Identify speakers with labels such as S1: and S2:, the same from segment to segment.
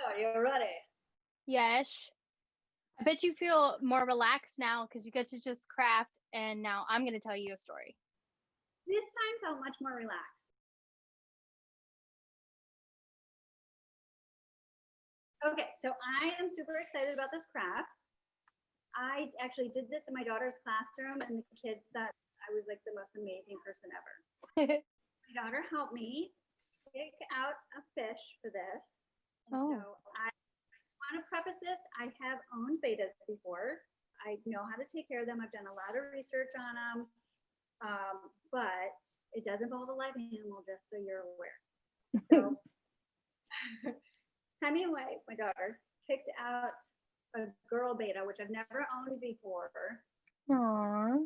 S1: Oh, you're ready.
S2: Yes. I bet you feel more relaxed now because you get to just craft, and now I'm going to tell you a story.
S1: This time felt much more relaxed. Okay, so I am super excited about this craft. I actually did this in my daughter's classroom, and the kids thought I was like the most amazing person ever. My daughter helped me pick out a fish for this. And so
S2: Oh,
S1: I want to preface this. I have owned betas before. I know how to take care of them. I've done a lot of research on them, but it does involve a live animal, just so you're aware. So Hemingway, my daughter, picked out a girl beta, which I've never owned before.
S2: aw.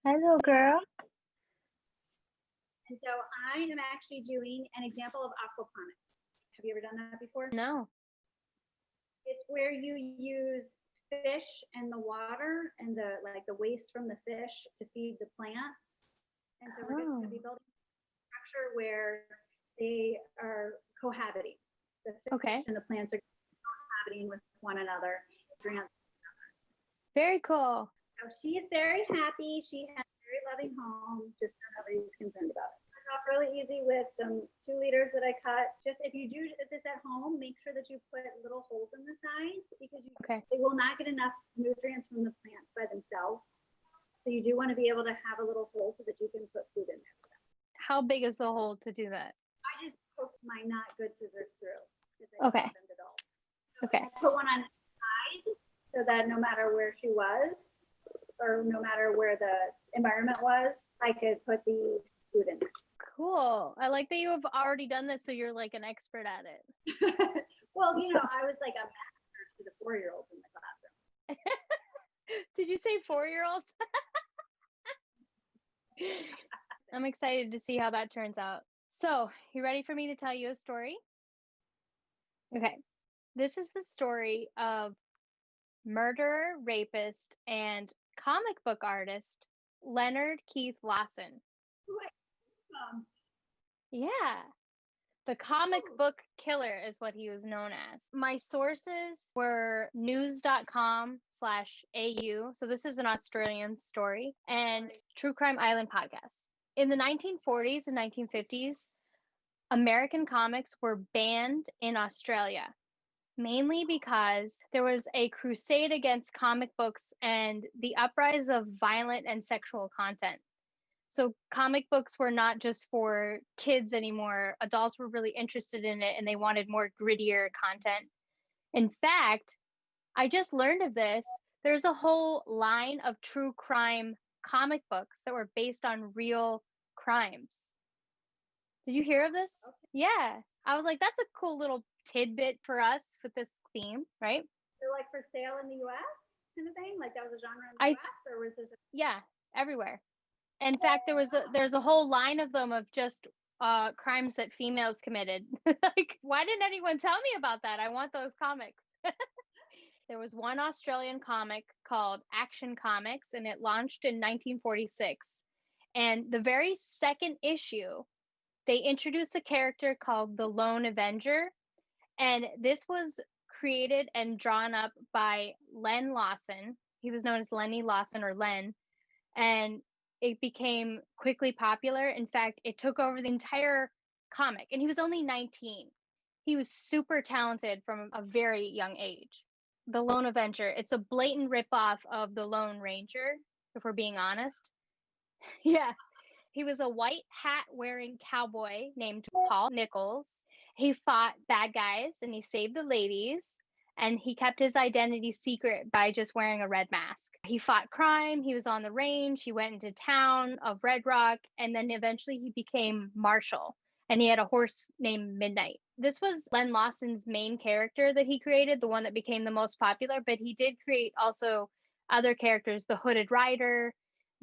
S2: Hello, girl.
S1: And so I am actually doing an example of aquaponics. Have you ever done that before?
S2: No.
S1: It's where you use fish and the water and the waste from the fish to feed the plants. And so we're going to be building a structure where they are cohabiting. The fish
S2: Okay.
S1: and the plants are cohabiting with one another.
S2: Very cool.
S1: So she's very happy. She has a very loving home. Just nobody's concerned about it. It's off really easy with some 2 liters that I cut. Just if you do this at home, make sure that you put little holes in the sides because they will not get enough nutrients from the plants by themselves. So you do want to be able to have a little hole so that you can put food in there.
S2: How big is the hole to do that?
S1: I just poked my not good scissors through.
S2: Okay. Okay.
S1: I put one on the side so that no matter where she was, or no matter where the environment was, I could put the food in there.
S2: Cool. I like that you have already done this, so you're like an expert at it.
S1: Well, I was like a master to the 4-year-olds in the classroom.
S2: Did you say 4-year-olds? I'm excited to see how that turns out. So, you ready for me to tell you a story? Okay. This is the story of murderer, rapist, and comic book artist Leonard Keith Lawson. Yeah. The comic book killer is what he was known as. My sources were news.com/au. So this is an Australian story, and True Crime Island podcast. In the 1940s and 1950s, American comics were banned in Australia, mainly because there was a crusade against comic books and the uprise of violent and sexual content. So comic books were not just for kids anymore. Adults were really interested in it and they wanted more grittier content. In fact, I just learned of this. There's a whole line of true crime comic books that were based on real crimes. Did you hear of this?
S1: Okay.
S2: Yeah. I was like, that's a cool little tidbit for us with this theme, right?
S1: They're like for sale in the US kind of thing? Like that was a genre in the US, or was this?
S2: Yeah, everywhere. In fact, there's a whole line of them of just crimes that females committed. Like, why didn't anyone tell me about that? I want those comics. There was one Australian comic called Action Comics, and it launched in 1946. And the very second issue, they introduced a character called the Lone Avenger, and this was created and drawn up by Len Lawson. He was known as Lenny Lawson or Len, and it became quickly popular. In fact, it took over the entire comic, and he was only 19. He was super talented from a very young age. The Lone Avenger, it's a blatant ripoff of the Lone Ranger, if we're being honest. Yeah, he was a white hat wearing cowboy named Paul Nichols. He fought bad guys and he saved the ladies. And he kept his identity secret by just wearing a red mask. He fought crime. He was on the range. He went into town of Red Rock. And then eventually he became Marshall. And he had a horse named Midnight. This was Len Lawson's main character that he created, the one that became the most popular. But he did create also other characters, the Hooded Rider,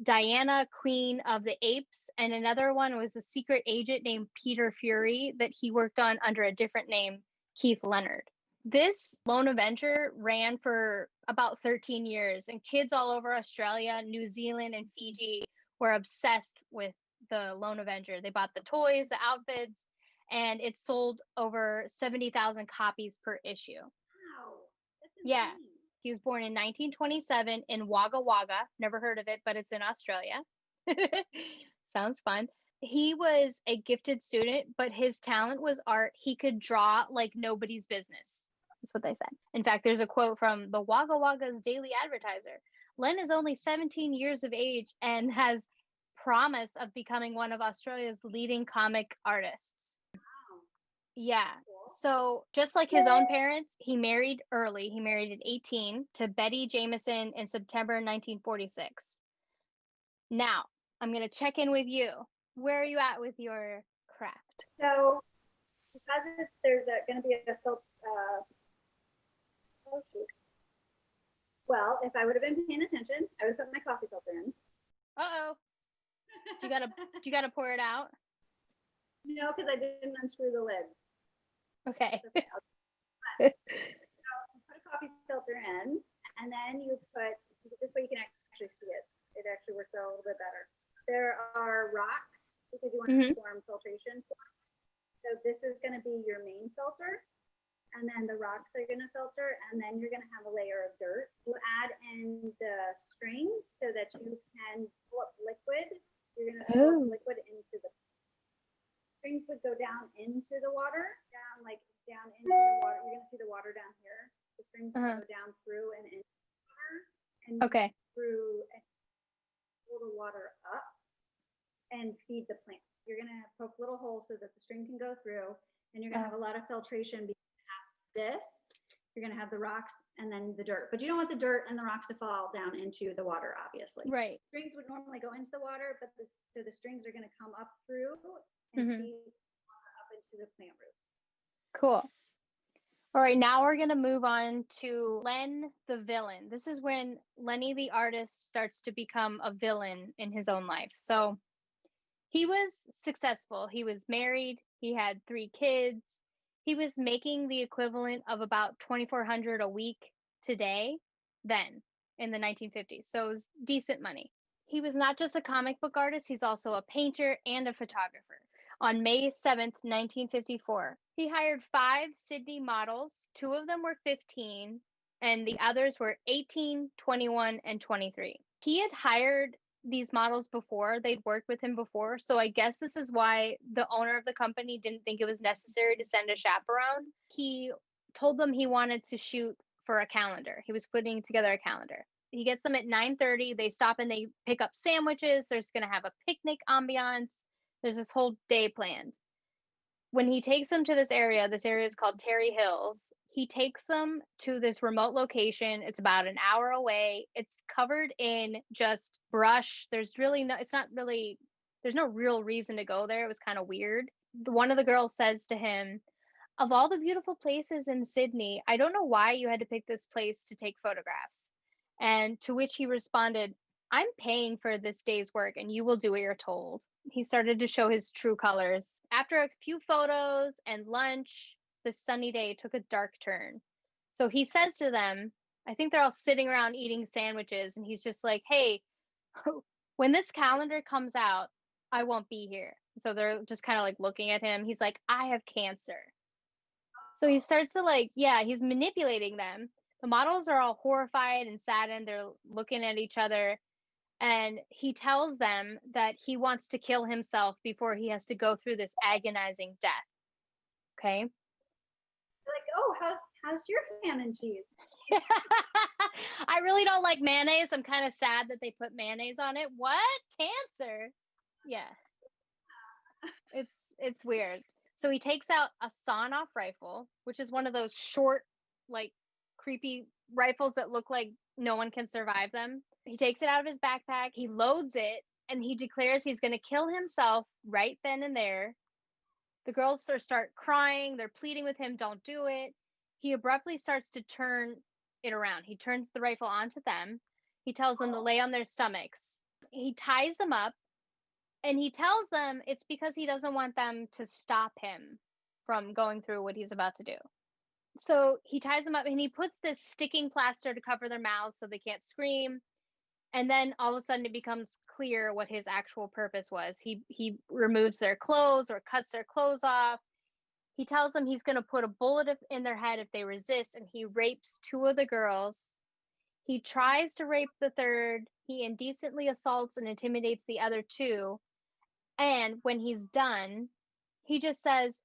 S2: Diana, Queen of the Apes, and another one was a secret agent named Peter Fury that he worked on under a different name, Keith Leonard. This Lone Avenger ran for about 13 years, and kids all over Australia, New Zealand, and Fiji were obsessed with the Lone Avenger. They bought the toys, the outfits, and it sold over 70,000 copies per issue.
S1: Wow, that's
S2: Yeah.
S1: insane.
S2: He was born in 1927 in Wagga Wagga. Never heard of it, but it's in Australia. Sounds fun. He was a gifted student, but his talent was art. He could draw like nobody's business. That's what they said. In fact, there's a quote from the Wagga Wagga's Daily Advertiser. Len is only 17 years of age and has promise of becoming one of Australia's leading comic artists.
S1: Wow,
S2: Yeah.
S1: cool.
S2: So just like his own parents, he married early. He married at 18 to Betty Jameson in September 1946. Now, I'm going to check in with you. Where are you at with your craft?
S1: So because there's going to be a filter. Oh shoot. Well, if I would have been paying attention, I would have put my coffee filter in.
S2: Uh-oh. Do you gotta pour it out?
S1: No, because I didn't unscrew the lid.
S2: Okay.
S1: It's okay. You put a coffee filter in, and then you put, this way you can actually see it. It actually works out a little bit better. There are rocks because you want to form filtration. So this is going to be your main filter, and then the rocks are going to filter, and then you're going to have a layer of dirt. You add in the strings so that you can pull up liquid. You're going to pull up liquid into the strings would go down into the water, down into the water. You're going to see the water down here. The strings go down through and into the water, and through and pull the water up and feed the plants. You're going to poke little holes so that the string can go through, and you're going to have a lot of filtration. Because you have this, you're going to have the rocks and then the dirt, but you don't want the dirt and the rocks to fall down into the water, obviously.
S2: Right.
S1: Strings would normally go into the water, but so the strings are going to come up through and feed water up into the plant roots.
S2: Cool. All right, now we're going to move on to Len the villain. This is when Lenny the artist starts to become a villain in his own life. So he was successful. He was married. He had 3 kids. He was making the equivalent of about $2,400 a week today, then in the 1950s. So it was decent money. He was not just a comic book artist, he's also a painter and a photographer. On May 7th, 1954, he hired 5 Sydney models. 2 of them were 15, and the others were 18, 21, and 23. He had hired these models before. They'd worked with him before. So I guess this is why the owner of the company didn't think it was necessary to send a chaperone. He told them he wanted to shoot for a calendar. He was putting together a calendar. He gets them at 9:30. They stop and they pick up sandwiches. There's going to have a picnic ambiance. There's this whole day planned. When he takes them to this area is called Terry Hills. He takes them to this remote location. It's about an hour away. It's covered in just brush. There's no real reason to go there. It was kind of weird. One of the girls says to him, "Of all the beautiful places in Sydney, I don't know why you had to pick this place to take photographs." And to which he responded, "I'm paying for this day's work and you will do what you're told." He started to show his true colors. After a few photos and lunch, the sunny day took a dark turn. So he says to them, I think they're all sitting around eating sandwiches, and he's just like, "Hey, when this calendar comes out, I won't be here." So they're just kind of like looking at him. He's like, "I have cancer." So he starts to he's manipulating them. The models are all horrified and saddened. They're looking at each other. And he tells them that he wants to kill himself before he has to go through this agonizing death. Okay.
S1: They're like, "Oh, how's your ham and cheese?"
S2: I really don't like mayonnaise. I'm kind of sad that they put mayonnaise on it. What? Cancer? Yeah. It's weird. So he takes out a sawn-off rifle, which is one of those short, like creepy rifles that look like no one can survive them. He takes it out of his backpack, he loads it, and he declares he's going to kill himself right then and there. The girls start crying. They're pleading with him, "Don't do it." He abruptly starts to turn it around. He turns the rifle onto them. He tells them to lay on their stomachs. He ties them up, and he tells them it's because he doesn't want them to stop him from going through what he's about to do. So he ties them up and he puts this sticking plaster to cover their mouths so they can't scream. And then all of a sudden it becomes clear what his actual purpose was. He removes their clothes or cuts their clothes off. He tells them he's going to put a bullet in their head if they resist, and he rapes 2 of the girls. He tries to rape the third. He indecently assaults and intimidates the other 2. And when he's done, he just says,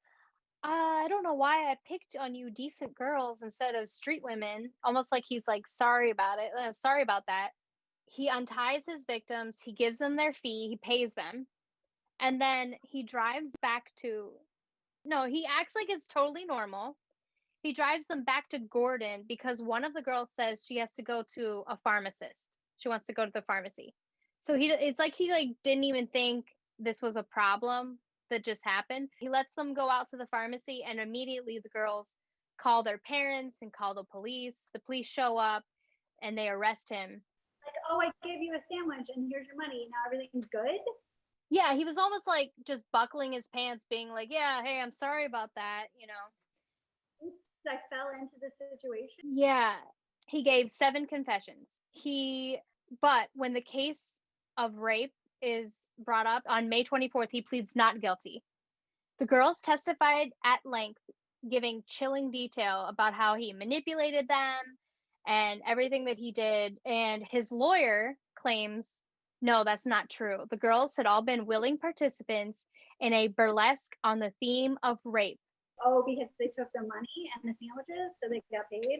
S2: I don't know why I picked on you decent girls instead of street women. Almost like he's like, sorry about it. Sorry about that. He unties his victims. He gives them their fee. He pays them. And then he drives back to, no, he acts like it's totally normal. He drives them back to Gordon because one of the girls says she has to go to a pharmacist. She wants to go to the pharmacy. So it's like he like didn't even think this was a problem that just happened. He lets them go out to the pharmacy, and immediately the girls call their parents and call the police. The police show up and they arrest him.
S1: Like, oh, I gave you a sandwich and here's your money. Now everything's good.
S2: Yeah, he was almost like just buckling his pants, being like, yeah, hey, I'm sorry about that,
S1: Oops, I fell into this situation.
S2: Yeah, he gave 7 confessions. But when the case of rape is brought up on May 24th, he pleads not guilty. The girls testified at length, giving chilling detail about how he manipulated them and everything that he did. And his lawyer claims, no, that's not true. The girls had all been willing participants in a burlesque on the theme of rape.
S1: Oh, because they took the money and the sandwiches, so they got paid?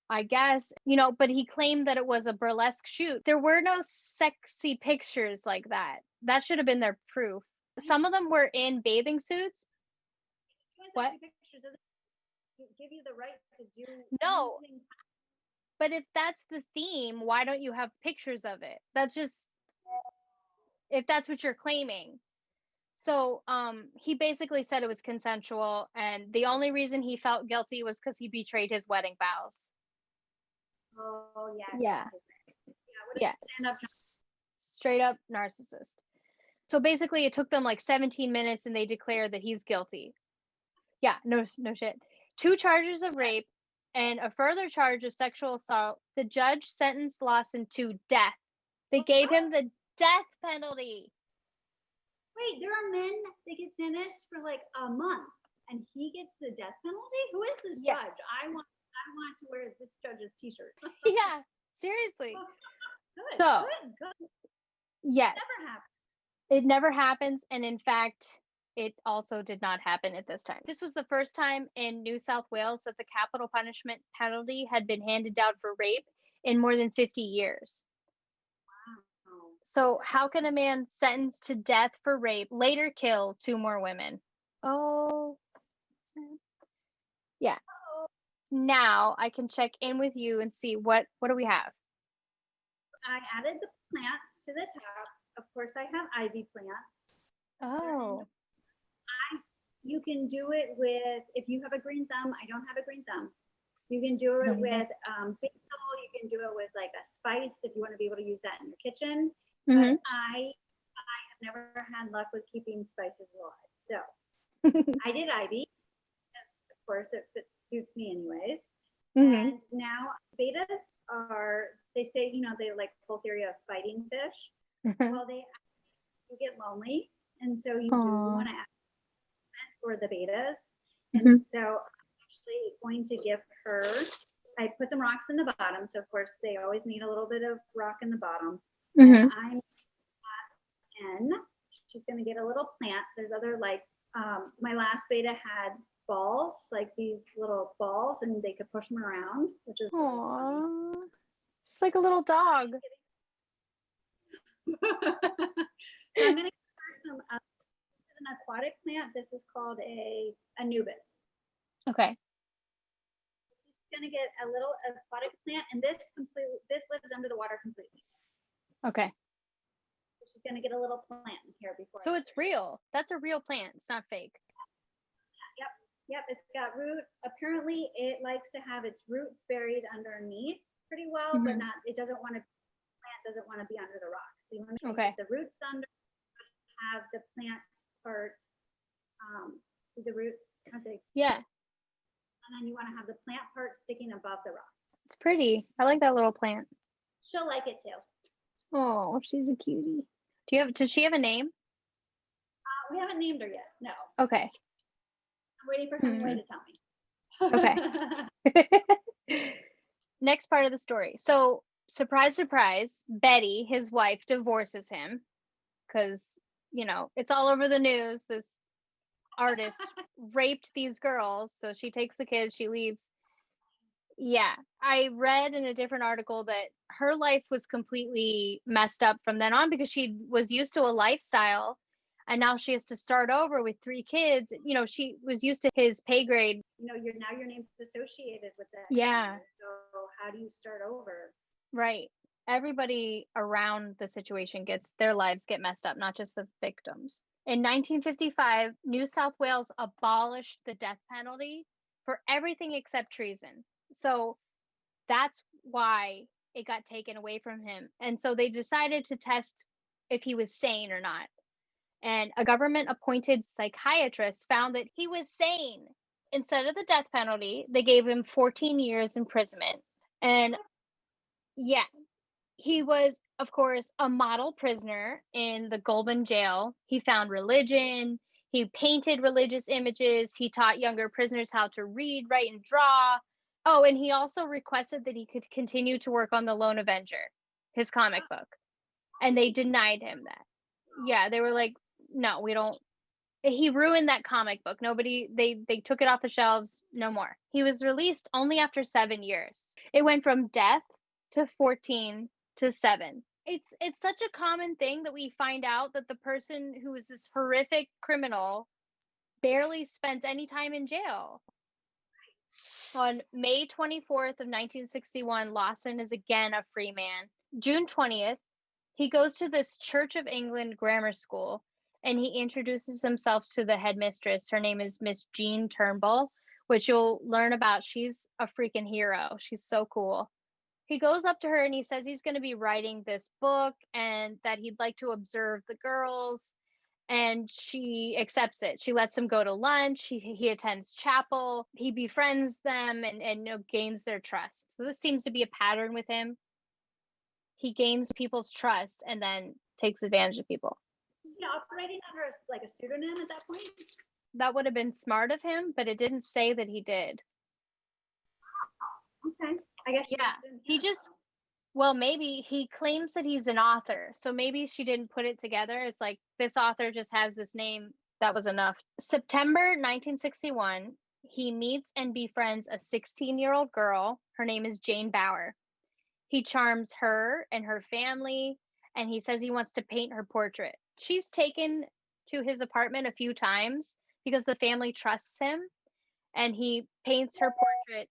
S2: I guess, but he claimed that it was a burlesque shoot. There were no sexy pictures like that. That should have been their proof. Some of them were in bathing suits. What?
S1: Pictures doesn't give you the right to do
S2: No.
S1: anything.
S2: But if that's the theme, why don't you have pictures of it? That's just, if that's what you're claiming. So he basically said it was consensual, and the only reason he felt guilty was because he betrayed his wedding vows.
S1: Oh, yeah.
S2: Yeah.
S1: Yeah.
S2: Straight up narcissist. So basically it took them like 17 minutes and they declared that he's guilty. Yeah, no shit. 2 charges of rape and a further charge of sexual assault. The judge sentenced Lawson to death. They gave him the death penalty.
S1: Wait, there are men that get sentenced for like a month and he gets the death penalty? Who is this judge? I want to wear this judge's t-shirt.
S2: Yeah, seriously.
S1: Good,
S2: so
S1: good.
S2: Yes.
S1: It never happens.
S2: It never happens, and in fact, it also did not happen at this time. This was the first time in New South Wales that the capital punishment penalty had been handed down for rape in more than 50 years.
S1: Wow.
S2: So how can a man sentenced to death for rape later kill 2 more women? Oh, yeah. Now I can check in with you and see what do we have?
S1: I added the plants to the top. Of course, I have ivy plants.
S2: Oh.
S1: You can do it with, if you have a green thumb, I don't have a green thumb. You can do it with basil. You can do it with like a spice if you want to be able to use that in your kitchen.
S2: Mm-hmm.
S1: But I have never had luck with keeping spices alive. So I did ivy because, of course, it suits me anyways.
S2: Mm-hmm.
S1: And now betas they say, they're like the whole theory of fighting fish. Well, you get lonely. And so you do want to add for the betas. And so I'm actually going to give her, I put some rocks in the bottom. So of course they always need a little bit of rock in the bottom. And I'm and she's going to get a little plant. There's other like, my last beta had balls, like these little balls, and they could push them around, which is really funny.
S2: Just like a little dog.
S1: So I'm going to give her some an aquatic plant. This is called a Anubis.
S2: Okay.
S1: She's going to get a little aquatic plant, and this lives under the water completely.
S2: Okay.
S1: So she's going to get a little plant here before.
S2: So it's real. That's a real plant. It's not fake.
S1: Yep. It's got roots. Apparently, it likes to have its roots buried underneath pretty well, but not. It doesn't want to. Plant doesn't want to be under the rocks. So you want to get the roots under. Have the plant part. See the roots?
S2: Yeah.
S1: And then you want to have the plant part sticking above the rocks.
S2: It's pretty. I like that little plant.
S1: She'll like it too.
S2: Oh, she's a cutie. Does she have a name?
S1: We haven't named her yet. No.
S2: Okay.
S1: I'm waiting for Hemingway
S2: Mhm.
S1: to tell me.
S2: Okay. Next part of the story. So, surprise, surprise, Betty, his wife, divorces him because, it's all over the news. This artist raped these girls. So she takes the kids, she leaves. Yeah. I read in a different article that her life was completely messed up from then on because she was used to a lifestyle and now she has to start over with three kids. She was used to his pay grade.
S1: Your name's associated with that
S2: Yeah.
S1: career. So how do you start over?
S2: Right. Everybody around the situation gets their lives get messed up, not just the victims. In 1955, New South Wales abolished the death penalty for everything except treason. So that's why it got taken away from him. And so they decided to test if he was sane or not. And a government appointed psychiatrist found that he was sane. Instead of the death penalty, they gave him 14 years imprisonment. And yeah, he was, of course, a model prisoner in the Goulburn jail. He found religion. He painted religious images. He taught younger prisoners how to read, write, and draw. Oh, and he also requested that he could continue to work on The Lone Avenger, his comic book. And they denied him that. Yeah, they were like, no, we don't. He ruined that comic book. Nobody, they took it off the shelves. No more. He was released only after 7 years. It went from death to 14 to 7. It's such a common thing that we find out that the person who is this horrific criminal barely spends any time in jail. On May 24th of 1961, Lawson is again a free man. June 20th, he goes to this Church of England grammar school and he introduces himself to the headmistress. Her name is Miss Jean Turnbull, which you'll learn about. She's a freaking hero. She's so cool. He goes up to her and he says he's going to be writing this book and that he'd like to observe the girls. And she accepts it. She lets him go to lunch. He attends chapel. He befriends them and gains their trust. So this seems to be a pattern with him. He gains people's trust and then takes advantage of people.
S1: Is he operating under a pseudonym at that point?
S2: That would have been smart of him, but it didn't say that he did.
S1: Okay. I guess
S2: Yeah. He just, well, maybe he claims that he's an author. So maybe she didn't put it together. It's like this author just has this name. That was enough. September 1961, he meets and befriends a 16-year-old girl. Her name is Jane Bauer. He charms her and her family, and he says he wants to paint her portrait. She's taken to his apartment a few times because the family trusts him, and he paints her portrait.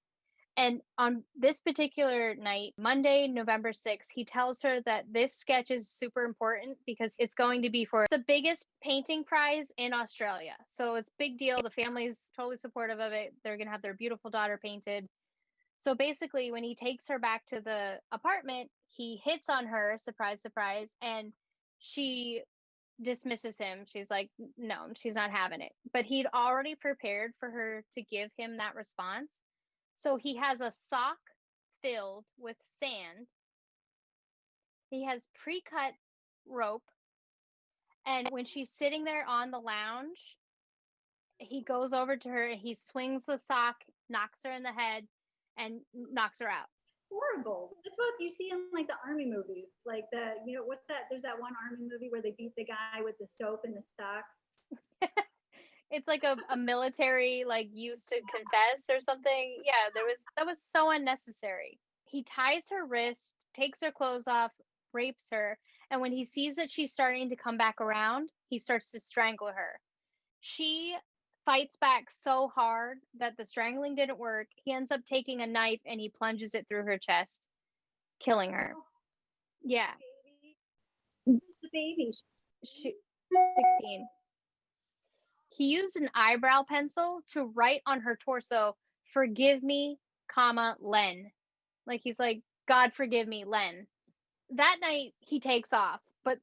S2: And on this particular night, Monday, November 6th, he tells her that this sketch is super important because it's going to be for the biggest painting prize in Australia. So it's big deal. The family's totally supportive of it. They're going to have their beautiful daughter painted. So basically, when he takes her back to the apartment, he hits on her, surprise, surprise, and she dismisses him. She's like, no, she's not having it. But he'd already prepared for her to give him that response. So he has a sock filled with sand. He has pre cut rope. And when she's sitting there on the lounge, he goes over to her and he swings the sock, knocks her in the head, and knocks her out.
S1: Horrible. That's what you see in the army movies. What's that? There's that one army movie where they beat the guy with the soap and the sock.
S2: It's like a military used to confess or something. Yeah, that was so unnecessary. He ties her wrist, takes her clothes off, rapes her, and when he sees that she's starting to come back around, he starts to strangle her. She fights back so hard that the strangling didn't work. He ends up taking a knife and he plunges it through her chest, killing her. Yeah.
S1: The baby.
S2: She 16. He used an eyebrow pencil to write on her torso, "Forgive me, comma, Len." Like he's like, "God forgive me, Len." That night he takes off, but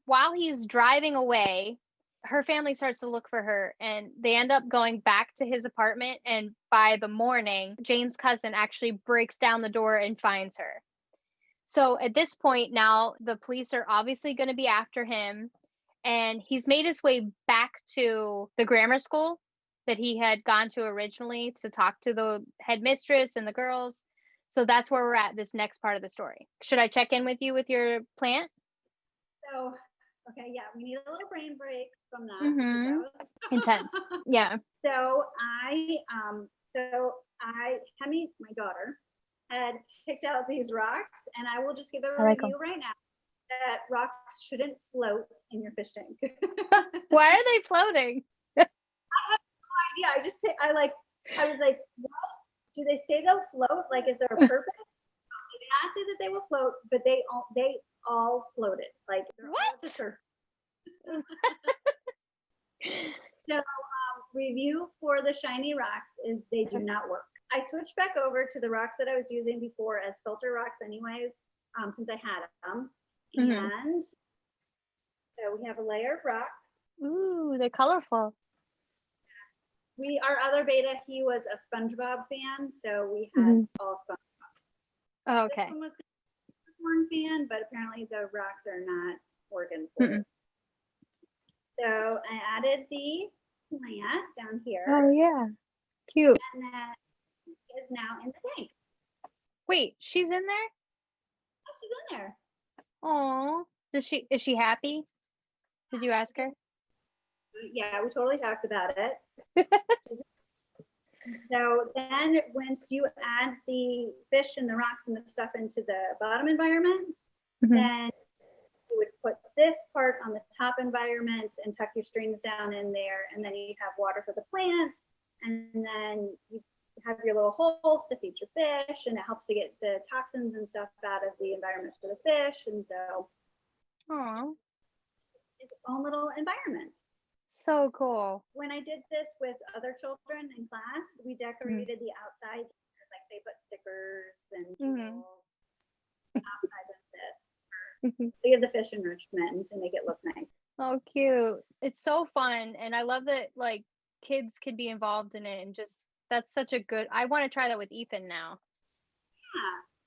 S2: while he's driving away, her family starts to look for her and they end up going back to his apartment, and by the morning, Jane's cousin actually breaks down the door and finds her. So at this point now the police are obviously going to be after him, and he's made his way back to the grammar school that he had gone to originally to talk to the headmistress and the girls. So that's where we're at, this next part of the story. Should I check in with you with your plant?
S1: So, okay, yeah, we need a little brain break from that.
S2: Mm-hmm.
S1: That was
S2: Intense. Yeah.
S1: So Hemi, my daughter, had picked out these rocks, and I will just give a review right now that rocks shouldn't float in your fish tank.
S2: Why are they floating?
S1: I have no idea. I was like, what? Do they say they'll float? Like, is there a purpose? They did not say that they will float, but they all floated. Like, they're all at the surface. So, review for the shiny rocks is they do not work. I switched back over to the rocks that I was using before as filter rocks anyways, since I had them.
S2: Mm-hmm.
S1: And so we have a layer of rocks.
S2: Ooh, they're colorful.
S1: Our other beta, he was a SpongeBob fan, so we had all SpongeBob.
S2: Oh, okay.
S1: This one was a corn fan, but apparently the rocks are not working for it. So I added the plant down here.
S2: Oh yeah, cute.
S1: And that is now in the tank.
S2: Wait, she's in there?
S1: Oh, she's in there.
S2: Oh, is she happy? Did you ask her?
S1: Yeah, we totally talked about it. So then once you add the fish and the rocks and the stuff into the bottom environment, then you would put this part on the top environment and tuck your strings down in there, and then you have water for the plant, and then you have your little holes to feed your fish, and it helps to get the toxins and stuff out of the environment for the fish. And so it's its own little environment.
S2: So cool.
S1: When I did this with other children in class, we decorated the outside, like they put stickers and jewels outside of this. They give the fish enrichment to make it look nice.
S2: Oh, cute. It's so fun. And I love that like kids can be involved in it, and just that's such a good, I want to try that with Ethan now.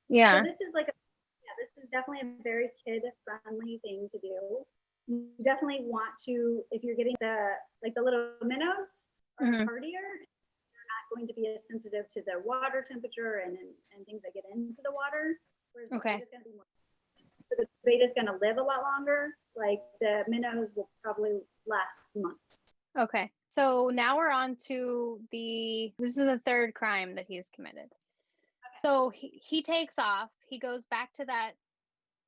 S2: Yeah.
S1: So this is definitely a very kid friendly thing to do. You definitely want to, if you're getting the little minnows are hardier, you're not going to be as sensitive to the water temperature and things that get into the water. Whereas the beta is going to be more. So the beta is going to live a lot longer. Like the minnows will probably last months.
S2: Okay. So now we're on to this is the third crime that he's committed. Okay. So he takes off. He goes back to that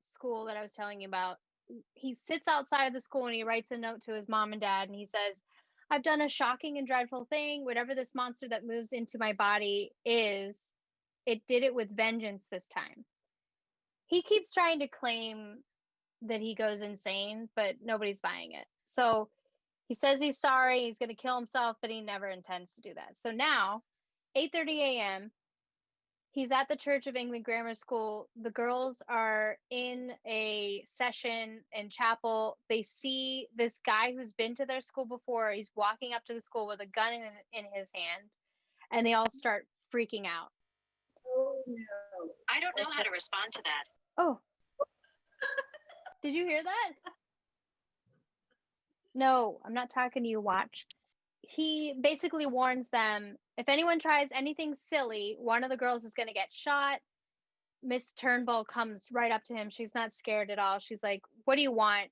S2: school that I was telling you about. He sits outside of the school and he writes a note to his mom and dad, and he says, I've done a shocking and dreadful thing. Whatever this monster that moves into my body is, it did it with vengeance this time. He keeps trying to claim that he goes insane, but nobody's buying it. So he says he's sorry, he's going to kill himself, but he never intends to do that. So now, 8:30 a.m., he's at the Church of England Grammar School. The girls are in a session in chapel. They see this guy who's been to their school before. He's walking up to the school with a gun in his hand, and they all start freaking out.
S1: Oh, no.
S3: I don't know how to respond to that.
S2: Oh. Did you hear that? No, I'm not talking to you. Watch. He basically warns them, if anyone tries anything silly, one of the girls is going to get shot. Miss Turnbull comes right up to him. She's not scared at all. She's like, what do you want?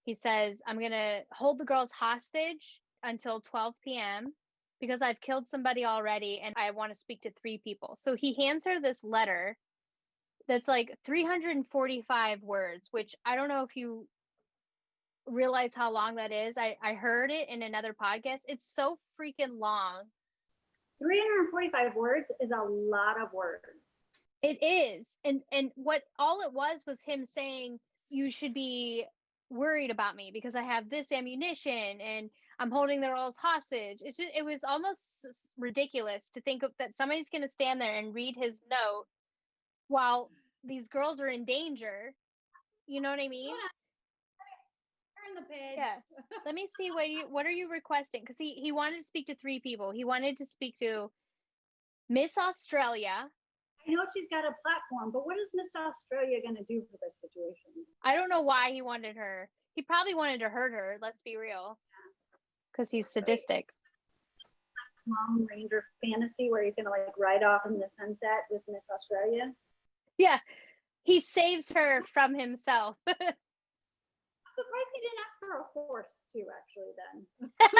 S2: He says, I'm going to hold the girls hostage until 12 p.m. because I've killed somebody already and I want to speak to 3 people. So he hands her this letter that's like 345 words, which I don't know if you realize how long that is. I heard it in another podcast. It's so freaking long.
S1: 345 words is a lot of words.
S2: It is. And what all it was him saying, you should be worried about me because I have this ammunition and I'm holding the girls hostage. It was almost ridiculous to think of that somebody's going to stand there and read his note while these girls are in danger. You know what I mean?
S1: Turn the page.
S2: Yeah. Let me see what are you requesting? Because he wanted to speak to 3 people. He wanted to speak to Miss Australia.
S1: I know she's got a platform, but what is Miss Australia going to do for this situation?
S2: I don't know why he wanted her. He probably wanted to hurt her. Let's be real. Because he's sadistic.
S1: Lone Ranger fantasy where he's gonna like ride off in the sunset with Miss Australia.
S2: Yeah, he saves her from himself.
S1: I'm surprised he didn't ask for a horse too, actually, then.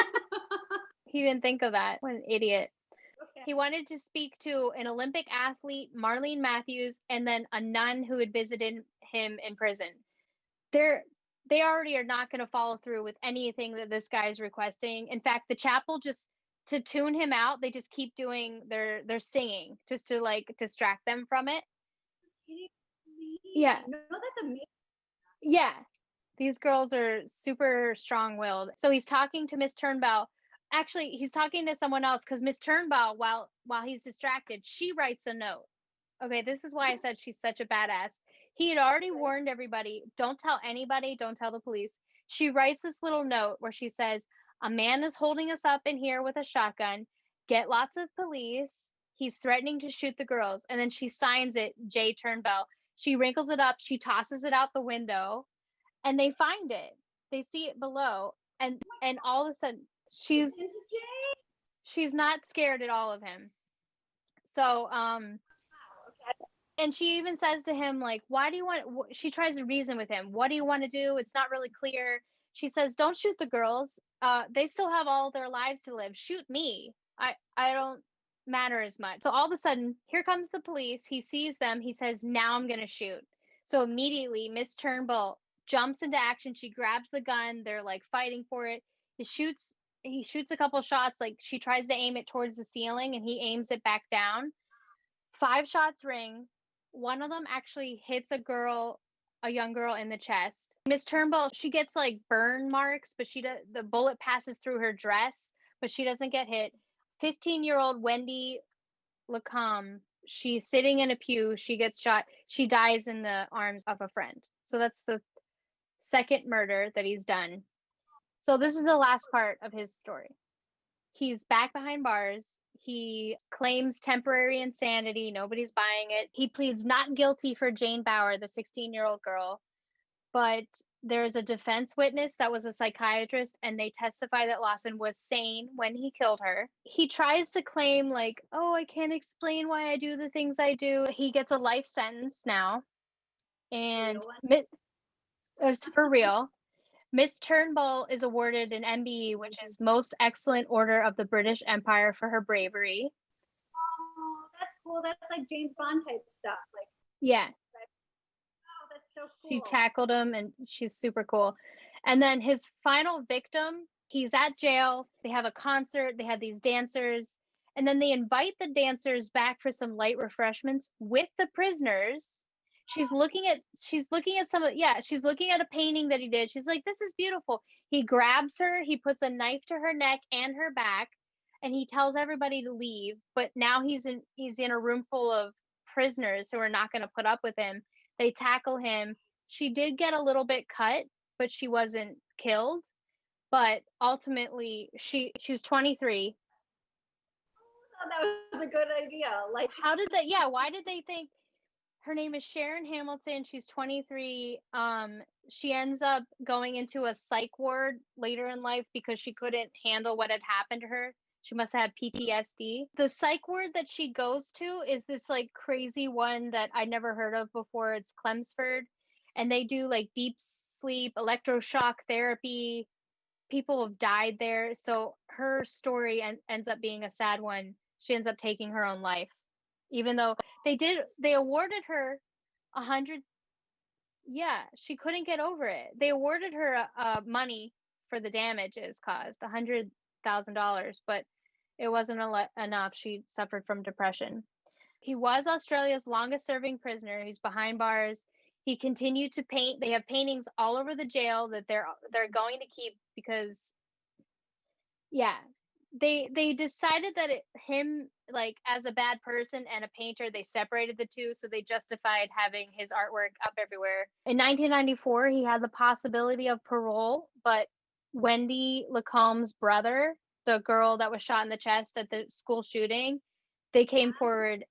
S2: He didn't think of that. What an idiot.
S1: Okay.
S2: He wanted to speak to an Olympic athlete, Marlene Matthews, and then a nun who had visited him in prison. They already are not going to follow through with anything that this guy is requesting. In fact, the chapel, just to tune him out, they just keep doing their singing just to like distract them from it. Yeah.
S1: No, that's amazing.
S2: Yeah. These girls are super strong-willed. So he's talking to Miss Turnbow. Actually, he's talking to someone else because Miss Turnbow, while he's distracted, she writes a note. Okay, this is why I said she's such a badass. He had already warned everybody, don't tell anybody, don't tell the police. She writes this little note where she says, a man is holding us up in here with a shotgun. Get lots of police. He's threatening to shoot the girls. And then she signs it, J. Turnbow. She wrinkles it up. She tosses it out the window. And they find it. They see it below, and all of a sudden she's not scared at all of him. So and she even says to him like, why do you want, she tries to reason with him, what do you want to do, it's not really clear. She says, don't shoot the girls, they still have all their lives to live, shoot me, I don't matter as much. So all of a sudden here comes the police, he sees them, he says, now I'm gonna shoot. So immediately Miss Turnbull jumps into action. She grabs the gun. They're like fighting for it. He shoots a couple shots. Like she tries to aim it towards the ceiling and he aims it back down. 5 shots ring. One of them actually hits a young girl in the chest. Miss Turnbull, she gets like burn marks, but the bullet passes through her dress, but she doesn't get hit. 15-year-old Wendy Lacombe, she's sitting in a pew. She gets shot. She dies in the arms of a friend. So that's the second murder that he's done. So this is the last part of his story. He's back behind bars. He claims temporary insanity. Nobody's buying it. He pleads not guilty for Jane Bauer, the 16-year-old girl. But there's a defense witness that was a psychiatrist, and they testify that Lawson was sane when he killed her. He tries to claim like, oh, I can't explain why I do the things I do. He gets a life sentence now. And it's for real. Miss Turnbull is awarded an MBE, which is Most Excellent Order of the British Empire, for her bravery.
S1: Oh, that's cool. That's like James Bond type stuff. Like,
S2: yeah.
S1: Oh, that's so cool.
S2: She tackled him, and she's super cool. And then his final victim, he's at jail. They have a concert. They have these dancers. And then they invite the dancers back for some light refreshments with the prisoners. She's looking at she's looking at a painting that he did. She's like, this is beautiful. He grabs her, he puts a knife to her neck and her back, and he tells everybody to leave. But now he's in a room full of prisoners who are not going to put up with him. They tackle him. She did get a little bit cut, but she wasn't killed. But ultimately she was 23.
S1: Oh, that was a good idea. Like,
S2: why did they think? Her name is Sharon Hamilton. She's 23. She ends up going into a psych ward later in life because she couldn't handle what had happened to her. She must have PTSD. The psych ward that she goes to is this like crazy one that I never heard of before. It's Chelmsford, and they do like deep sleep, electroshock therapy. People have died there. So her story ends up being a sad one. She ends up taking her own life, even though they awarded her 100. Yeah, she couldn't get over it. They awarded her money for the damages caused, $100,000, but it wasn't enough. She suffered from depression. He was Australia's longest serving prisoner. He's behind bars. He continued to paint. They have paintings all over the jail that they're going to keep because they decided that him like as a bad person and a painter, they separated the two, so they justified having his artwork up everywhere. In 1994 he had the possibility of parole, but Wendy Lacombe's brother, the girl that was shot in the chest at the school shooting, they came forward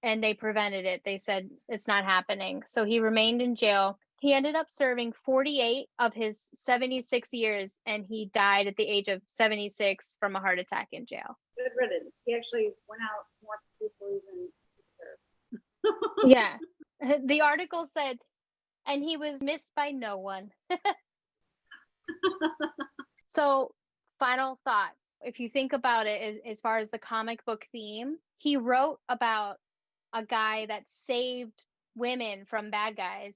S2: and they prevented it. They said it's not happening. So he remained in jail. He ended up serving 48 of his 76 years, and he died at the age of 76 from a heart attack in jail.
S1: Good riddance. He actually went out more peacefully than he deserved.
S2: Yeah. The article said, and he was missed by no one. So, final thoughts. If you think about it, as far as the comic book theme, he wrote about a guy that saved women from bad guys,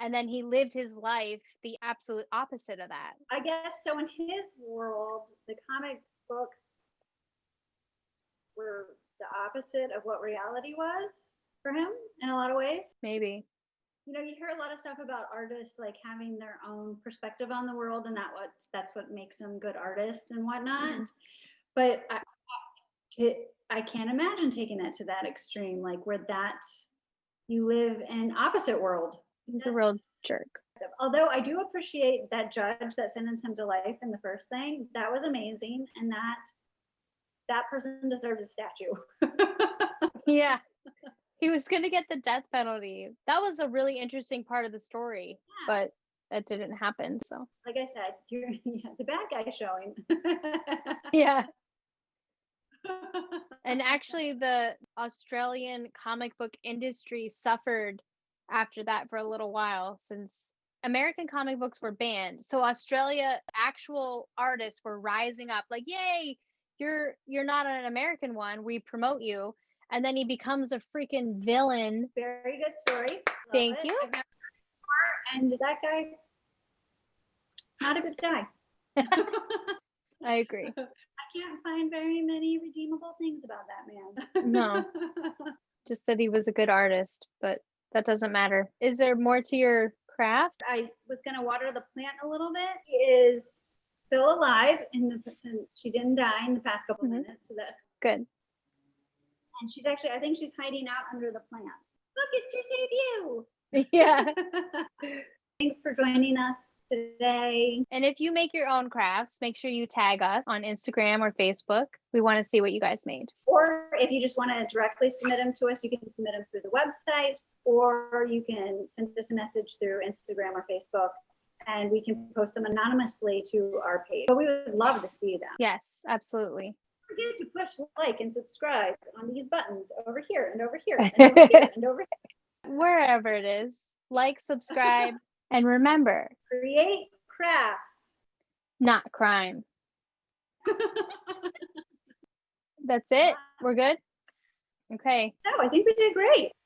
S2: and then he lived his life the absolute opposite of that.
S1: I guess so. In his world, the comic books were the opposite of what reality was for him in a lot of ways.
S2: Maybe.
S1: You know, you hear a lot of stuff about artists like having their own perspective on the world, and that's what makes them good artists and whatnot. But I can't imagine taking it to that extreme, like where that's you live in opposite world.
S2: He's a real jerk.
S1: Although I do appreciate that judge that sentenced him to life in the first thing. That was amazing, and that person deserves a statue.
S2: Yeah. He was going to get the death penalty. That was a really interesting part of the story, but that didn't happen. So,
S1: like I said, you're the bad guy showing.
S2: yeah. And actually, the Australian comic book industry suffered after that for a little while, since American comic books were banned. So Australia, actual artists were rising up, like, "Yay, you're not an American one. We promote you." And then he becomes a freaking villain.
S1: Very good story. Love
S2: Thank
S1: it.
S2: you.
S1: I've never heard before, and that guy, not a good guy.
S2: I agree.
S1: I can't find very many redeemable things about that man.
S2: No. Just that he was a good artist, but that doesn't matter. Is there more to your craft?
S1: I was going to water the plant a little bit. She is still alive she didn't die in the past couple
S2: Mhm.
S1: minutes, so that's
S2: Good.
S1: and she's actually, I think she's hiding out under the plant. Look, it's your
S2: Yeah.
S1: debut. Thanks for joining us today.
S2: And if you make your own crafts, make sure you tag us on Instagram or Facebook. We want to see what you guys made.
S1: Or if you just want to directly submit them to us, you can submit them through the website, or you can send us a message through Instagram or Facebook, and we can post them anonymously to our page. But we would love to see them.
S2: Yes, absolutely.
S1: Don't forget to push like and subscribe on these buttons over here and over here and over here and over here.
S2: Wherever it is, like, subscribe, and remember,
S1: Create crafts.
S2: not crime. That's it. We're good? Okay.
S1: No, I think we did great.